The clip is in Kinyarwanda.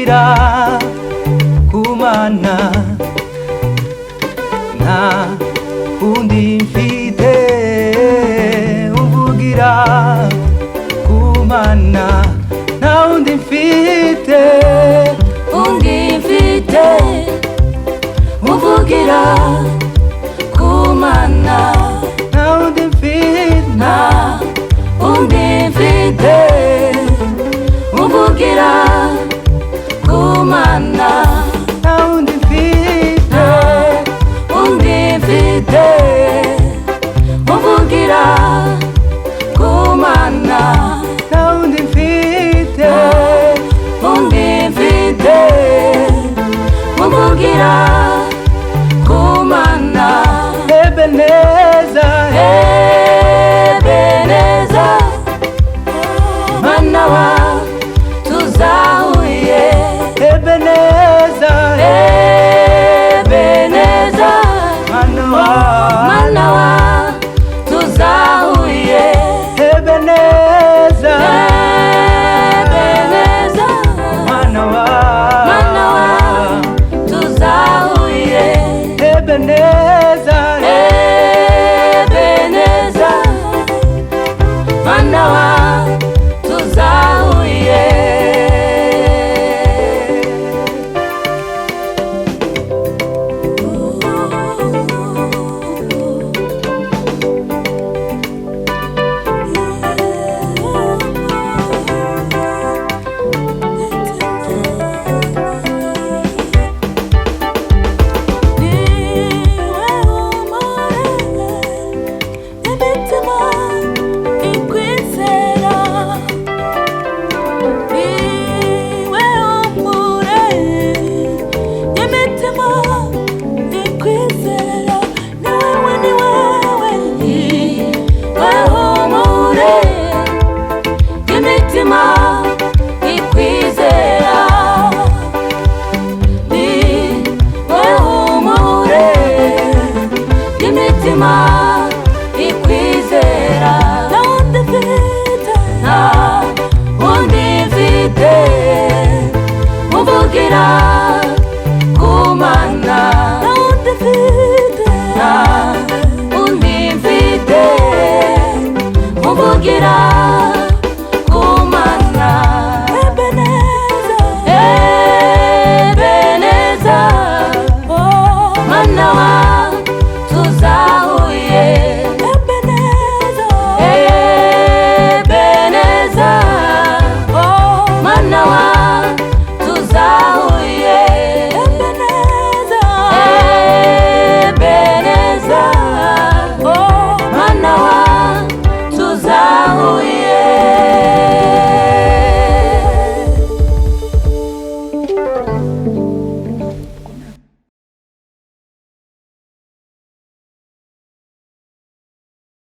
umvugira kumana nta undi mfite umvugira kumana nta undi mfite umvugira kumana nta undi mfite umvugira kumana nta undi mfite umvugira kumana nta undi mfite umvugira kumana Ebeneza mana wa tuzahuye Ebeneza mana wa tuzahuye Ebeneza mana wa tuzahuye Ebeneza mana wa tuzahuye umvugira kumana umvugira